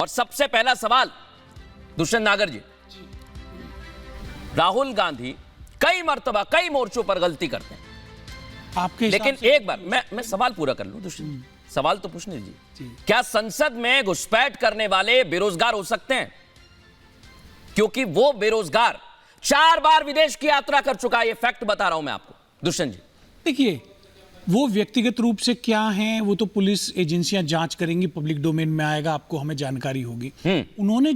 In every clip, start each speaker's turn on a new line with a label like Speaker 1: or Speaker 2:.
Speaker 1: और सबसे पहला सवाल दुष्यंत नागर जी, राहुल गांधी कई मर्तबा कई मोर्चों पर गलती करते हैं
Speaker 2: आपके
Speaker 1: लेकिन एक बार मैं सवाल पूरा कर लूं दुष्यंत, सवाल तो पूछने दीजिए। क्या संसद में घुसपैठ करने वाले बेरोजगार हो सकते हैं? क्योंकि वो बेरोजगार 4 बार विदेश की यात्रा कर चुका है, ये फैक्ट बता रहा हूं मैं आपको दुष्यंत जी।
Speaker 2: देखिए, वो व्यक्तिगत रूप से क्या हैं वो तो पुलिस एजेंसियां जांच करेंगी, पब्लिक डोमेन में आएगा, आपको हमें जानकारी होगी। उन्होंने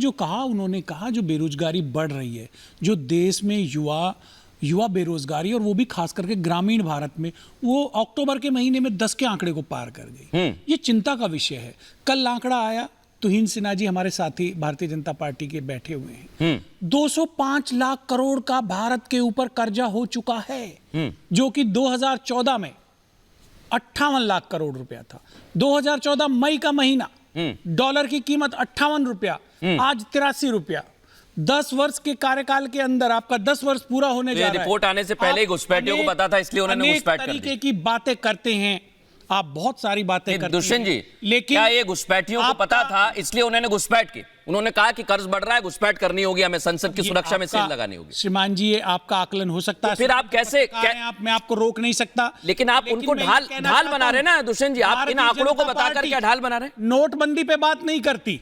Speaker 2: कहा जो बेरोजगारी बढ़ रही है, जो देश में युवा बेरोजगारी, और वो भी खास करके ग्रामीण भारत में, वो अक्टूबर के महीने में 10 के आंकड़े को पार कर गई। ये चिंता का विषय है। कल आंकड़ा आया, तुहिन सिन्हा जी हमारे साथी भारतीय जनता पार्टी के बैठे हुए हैं, 205 लाख करोड़ का भारत के ऊपर कर्जा हो चुका है, जो कि 2014 में 58 लाख करोड़ रुपया था। 2014 मई का महीना, डॉलर की कीमत 58 रुपया, आज 83 रुपया। 10 वर्ष के कार्यकाल के अंदर आपका 10 वर्ष पूरा होने जा रहा है।
Speaker 1: रिपोर्ट आने से पहले ही घुसपैठियों को पता था, इसलिए उन्होंने घुसपैठ कर दी।
Speaker 2: तरीके की बातें करते हैं आप, बहुत सारी बातें करते हैं
Speaker 1: दुष्यंत जी,
Speaker 2: लेकिन
Speaker 1: क्या ये घुसपैठियों को पता था इसलिए उन्होंने घुसपैठ की? उन्होंने कहा कि कर्ज बढ़ रहा है, घुसपैठ करनी होगी, हमें संसद की सुरक्षा में सेल लगानी होगी।
Speaker 2: श्रीमान जी, ये आपका आकलन हो सकता है,
Speaker 1: फिर आप कैसे
Speaker 2: मैं आपको रोक नहीं सकता,
Speaker 1: लेकिन आप उनको ढाल बना रहे ना दुष्यंत जी, आप इन आंकड़ों को बताकर क्या ढाल बना रहे?
Speaker 2: नोटबंदी पे बात नहीं करती,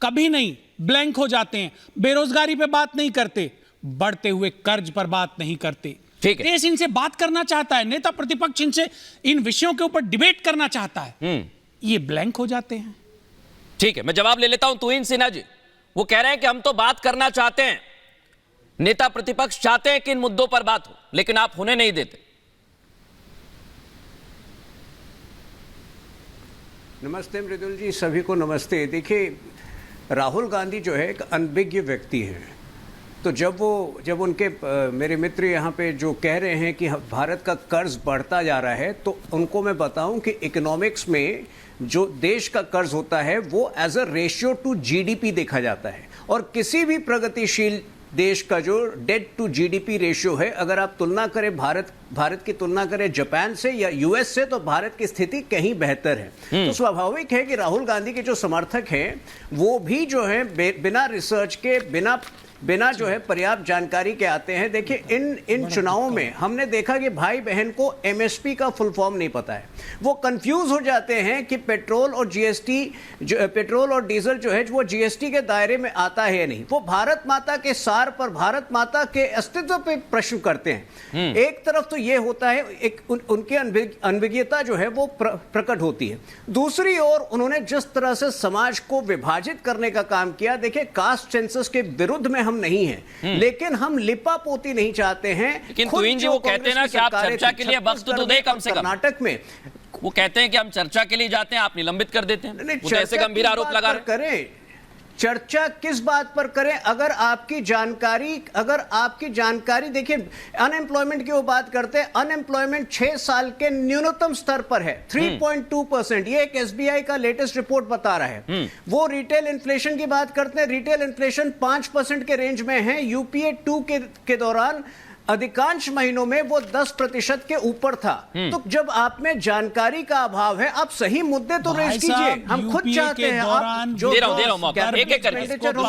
Speaker 2: कभी नहीं, ब्लैंक हो जाते हैं। बेरोजगारी पे बात नहीं करते, बढ़ते हुए कर्ज पर बात नहीं करते।
Speaker 1: ठीक है,
Speaker 2: देश इनसे बात करना चाहता है, नेता प्रतिपक्ष इनसे इन विषयों के ऊपर डिबेट करना चाहता है, ये ब्लैंक हो जाते हैं।
Speaker 1: ठीक है, मैं जवाब ले लेता हूं। तुहिन सिन्हा जी वो कह रहे हैं कि हम तो बात करना चाहते हैं, नेता प्रतिपक्ष चाहते हैं कि इन मुद्दों पर बात हो, लेकिन आप होने नहीं देते।
Speaker 3: नमस्ते मृदुल जी, सभी को नमस्ते। देखिए, राहुल गांधी जो है एक अनभिज्ञ व्यक्ति है, तो जब उनके मेरे मित्र यहाँ पे जो कह रहे हैं कि भारत का कर्ज बढ़ता जा रहा है, तो उनको मैं बताऊं कि इकोनॉमिक्स में जो देश का कर्ज होता है वो as a ratio to GDP देखा जाता है, और किसी भी प्रगतिशील देश का जो डेट टू जीडीपी रेशियो है, अगर आप तुलना करें भारत की तुलना करें जापान से या यूएस से, तो भारत की स्थिति कहीं बेहतर है। तो स्वाभाविक है कि राहुल गांधी के जो समर्थक हैं वो भी जो है बिना रिसर्च के, बिना जो है पर्याप्त जानकारी के आते हैं। देखिए, इन चुनावों में हमने देखा कि भाई बहन को एमएसपी का फुल फॉर्म नहीं पता है, वो कंफ्यूज हो जाते हैं कि पेट्रोल और डीजल जो है वो जीएसटी के दायरे में आता है या नहीं। वो भारत माता के सार पर, भारत माता के अस्तित्व पे प्रश्न करते हैं। एक तरफ तो ये होता है, एक उनकी अनभिज्ञता जो है वो प्रकट होती है। दूसरी ओर उन्होंने जिस तरह से समाज को विभाजित करने का काम किया, देखिए कास्ट सेंसस के विरुद्ध में हम नहीं हैं, लेकिन हम लिपा पोती नहीं चाहते हैं।
Speaker 1: लेकिन तुहिन जी वो कहते हैं ना कि आप चर्चा के लिए वक्त तो दें कम से कम।
Speaker 3: कर्नाटक में
Speaker 1: वो कहते हैं कि हम चर्चा के लिए जाते हैं, आप निलंबित कर देते हैं। वो तो ऐसे गंभीर आरोप लगा रहे हैं।
Speaker 3: करें चर्चा किस बात पर करें? अगर आपकी जानकारी देखिए, अनएम्प्लॉयमेंट की वो बात करते हैं, अनएम्प्लॉयमेंट 6 साल के न्यूनतम स्तर पर है, 3.2%। ये एक एसबीआई का लेटेस्ट रिपोर्ट बता रहा है। वो रिटेल इन्फ्लेशन की बात करते हैं, रिटेल इन्फ्लेशन 5% के रेंज में है। यूपीए 2 के दौरान अधिकांश महीनों में वो 10% के ऊपर था। तो जब आप में जानकारी का अभाव है, आप सही मुद्दे तो रेज कीजिए। हम खुद चाहते हैं, आप जो
Speaker 1: दे रहा हूं मौका, एक-एक करके